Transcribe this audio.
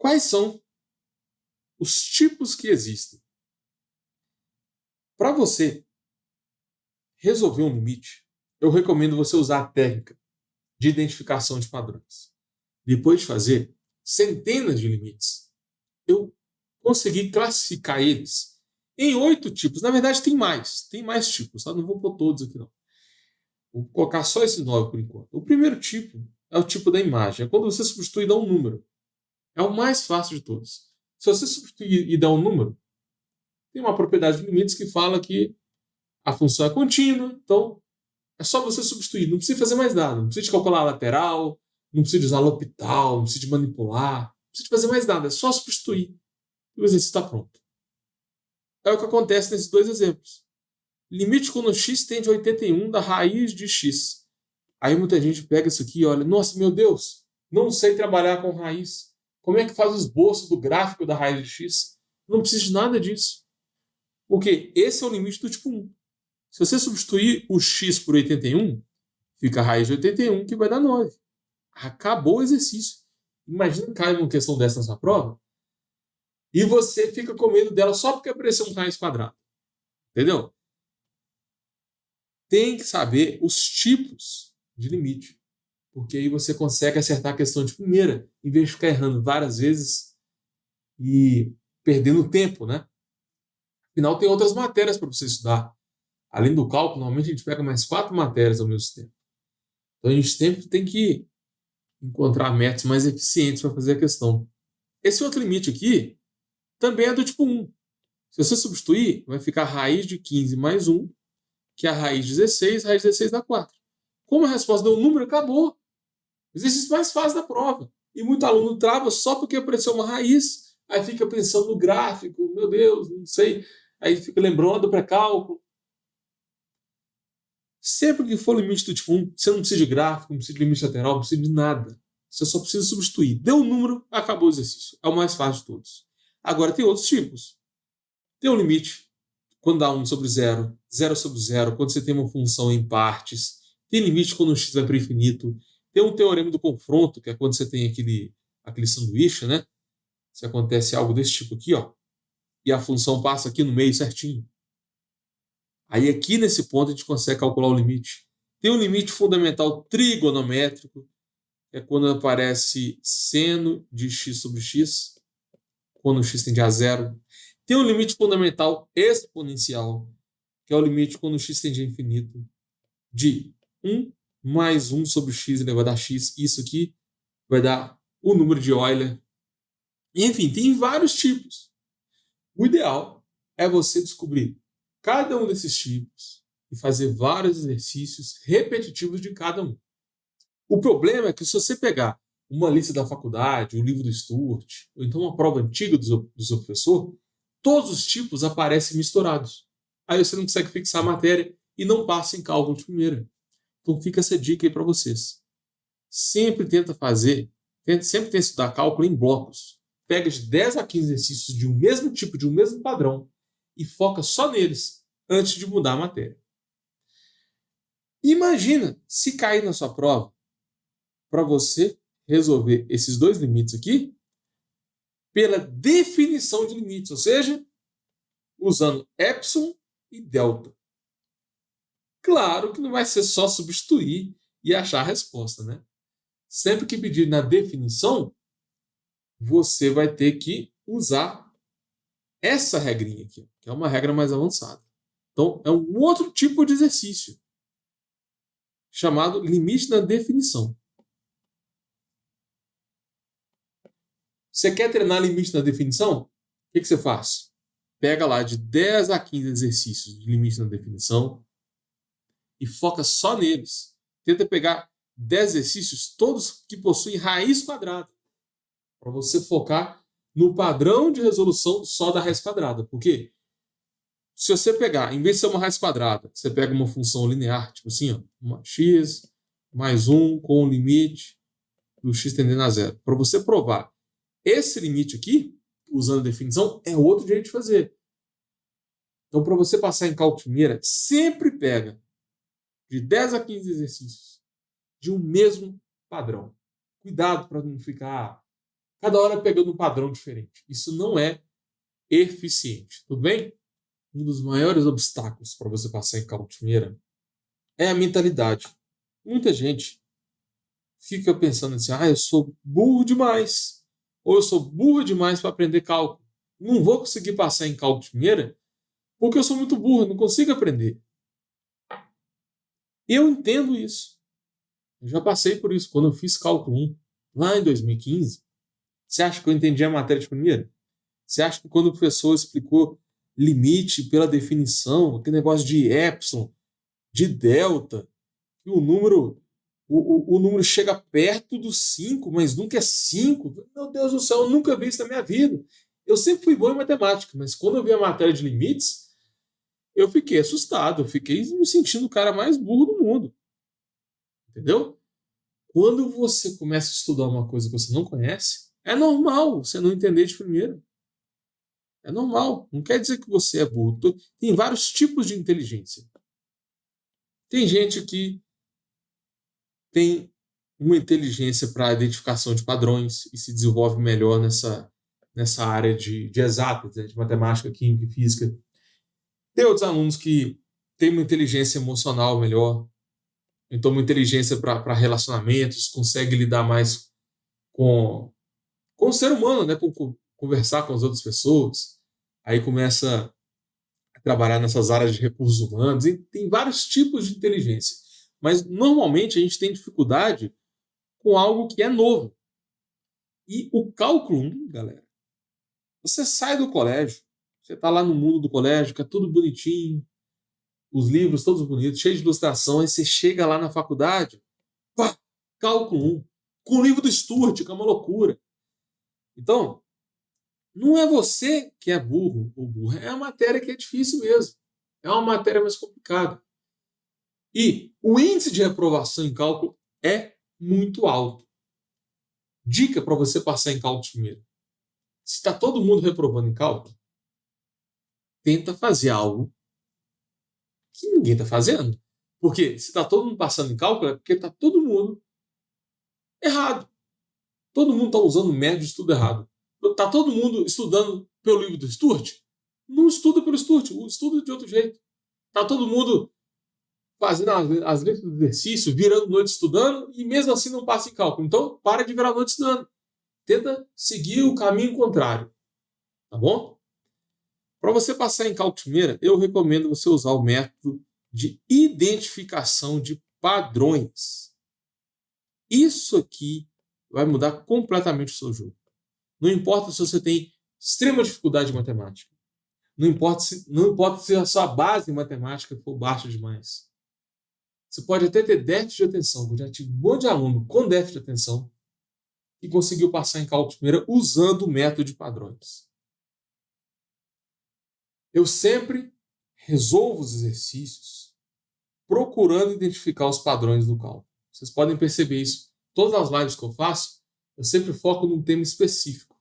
Quais são os tipos que existem? Para você resolver um limite, eu recomendo você usar a técnica de identificação de padrões. Depois de fazer centenas de limites, eu consegui classificar eles em 8 tipos. Na verdade, tem mais tipos, tá? Não vou pôr todos aqui, não. Vou colocar só esses 9 por enquanto. O primeiro tipo é o tipo da imagem. É quando você substitui e dá um número. É o mais fácil de todos. Se você substituir e dar um número, tem uma propriedade de limites que fala que a função é contínua, então é só você substituir, não precisa fazer mais nada, não precisa de calcular a lateral, não precisa de usar L'Hopital, não precisa de manipular, não precisa de fazer mais nada, é só substituir e o exercício está pronto. É o que acontece nesses dois exemplos. Limite quando x tende a 81 da raiz de x. Aí muita gente pega isso aqui e olha, nossa, meu Deus, não sei trabalhar com raiz. Como é que faz o esboço do gráfico da raiz de x? Não precisa de nada disso. Porque esse é o limite do tipo 1. Se você substituir o x por 81, fica a raiz de 81, que vai dar 9. Acabou o exercício. Imagina cair uma questão dessa na sua prova e você fica com medo dela só porque apareceu um raiz quadrada. Entendeu? Tem que saber os tipos de limite, porque aí você consegue acertar a questão de primeira, em vez de ficar errando várias vezes e perdendo tempo, né? Afinal, tem outras matérias para você estudar. Além do cálculo, normalmente a gente pega mais 4 matérias ao mesmo tempo. Então a gente sempre tem que encontrar métodos mais eficientes para fazer a questão. Esse outro limite aqui também é do tipo 1. Se você substituir, vai ficar a raiz de 15 mais 1, que é a raiz de 16, raiz de 16 dá 4. Como a resposta deu um número, acabou. Exercício mais fácil da prova. E muito aluno trava só porque apareceu uma raiz, aí fica pensando no gráfico, meu Deus, não sei, aí fica lembrando do pré-cálculo. Sempre que for limite do tipo 1, você não precisa de gráfico, não precisa de limite lateral, não precisa de nada. Você só precisa substituir. Deu um número, acabou o exercício. É o mais fácil de todos. Agora, tem outros tipos. Tem um limite quando dá 1 sobre 0, 0 sobre 0, quando você tem uma função em partes. Tem limite quando o x vai para o infinito. Tem um teorema do confronto, que é quando você tem aquele sanduíche, né? Se acontece algo desse tipo aqui, ó, e a função passa aqui no meio certinho. Aí aqui nesse ponto a gente consegue calcular o limite. Tem um limite fundamental trigonométrico, que é quando aparece seno de x sobre x, quando o x tende a 0. Tem um limite fundamental exponencial, que é o limite quando o x tende a infinito, de 1 mais 1 sobre x elevado a x. Isso aqui vai dar o número de Euler. Enfim, tem vários tipos. O ideal é você descobrir cada um desses tipos e fazer vários exercícios repetitivos de cada um. O problema é que se você pegar uma lista da faculdade, o livro do Stuart, ou então uma prova antiga do seu professor, todos os tipos aparecem misturados. Aí você não consegue fixar a matéria e não passa em cálculo de primeira. Então fica essa dica aí para vocês. Sempre tenta estudar cálculo em blocos. Pega de 10 a 15 exercícios de um mesmo tipo, de um mesmo padrão, e foca só neles antes de mudar a matéria. Imagina se cair na sua prova para você resolver esses dois limites aqui pela definição de limites, ou seja, usando epsilon e delta. Claro que não vai ser só substituir e achar a resposta, né? Sempre que pedir na definição, você vai ter que usar essa regrinha aqui, que é uma regra mais avançada. Então, é um outro tipo de exercício, chamado limite na definição. Você quer treinar limite na definição? O que você faz? Pega lá de 10 a 15 exercícios de limite na definição e foca só neles. Tenta pegar 10 exercícios, todos que possuem raiz quadrada, para você focar no padrão de resolução só da raiz quadrada. Por quê? Se você pegar, em vez de ser uma raiz quadrada, você pega uma função linear, tipo assim, ó, uma x mais 1 com o limite do x tendendo a 0. Para você provar esse limite aqui, usando a definição, é outro jeito de fazer. Então, para você passar em cálculo de primeira, sempre pega de 10 a 15 exercícios de um mesmo padrão. Cuidado para não ficar cada hora pegando um padrão diferente. Isso não é eficiente, tudo bem? Um dos maiores obstáculos para você passar em cálculo de primeira é a mentalidade. Muita gente fica pensando assim, eu sou burro demais, ou eu sou burro demais para aprender cálculo. Não vou conseguir passar em cálculo de primeira porque eu sou muito burro, não consigo aprender. Eu entendo isso. Eu já passei por isso quando eu fiz cálculo 1, lá em 2015. Você acha que eu entendi a matéria de primeira? Você acha que quando o professor explicou limite pela definição, aquele negócio de epsilon, de delta, que o número chega perto do 5, mas nunca é 5? Meu Deus do céu, eu nunca vi isso na minha vida. Eu sempre fui bom em matemática, mas quando eu vi a matéria de limites, eu fiquei assustado, eu fiquei me sentindo o cara mais burro do mundo. Entendeu? Quando você começa a estudar uma coisa que você não conhece, é normal você não entender de primeira. É normal. Não quer dizer que você é burro. Tem vários tipos de inteligência. Tem gente que tem uma inteligência para identificação de padrões e se desenvolve melhor nessa área de exatas, de matemática, química e física. Tem outros alunos que têm uma inteligência emocional melhor, então uma inteligência para relacionamentos, consegue lidar mais com o ser humano, né? Com conversar com as outras pessoas. Aí começa a trabalhar nessas áreas de recursos humanos. E tem vários tipos de inteligência. Mas normalmente a gente tem dificuldade com algo que é novo. E o cálculo 1, galera, você sai do colégio, você está lá no mundo do colégio, que é tudo bonitinho, os livros todos bonitos, cheios de ilustração, aí você chega lá na faculdade, pá, cálculo 1, com o livro do Sturt, que é uma loucura. Então, não é você que é burro ou burra, é a matéria que é difícil mesmo. É uma matéria mais complicada. E o índice de reprovação em cálculo é muito alto. Dica para você passar em cálculo primeiro. Se está todo mundo reprovando em cálculo, tenta fazer algo que ninguém está fazendo. Porque se está todo mundo passando em cálculo, é porque está todo mundo errado. Todo mundo está usando o método de estudo errado. Está todo mundo estudando pelo livro do Sturt? Não estuda pelo Sturt, estuda de outro jeito. Está todo mundo fazendo as letras do exercício, virando noite estudando, e mesmo assim não passa em cálculo. Então, para de virar noite estudando. Tenta seguir o caminho contrário. Tá bom? Para você passar em cálculo primeira, eu recomendo você usar o método de identificação de padrões. Isso aqui vai mudar completamente o seu jogo. Não importa se você tem extrema dificuldade em matemática. Não importa se a sua base em matemática for baixa demais. Você pode até ter déficit de atenção. Eu já tive um monte de aluno com déficit de atenção e conseguiu passar em cálculo primeira usando o método de padrões. Eu sempre resolvo os exercícios procurando identificar os padrões do cálculo. Vocês podem perceber isso. Todas as lives que eu faço, eu sempre foco num tema específico.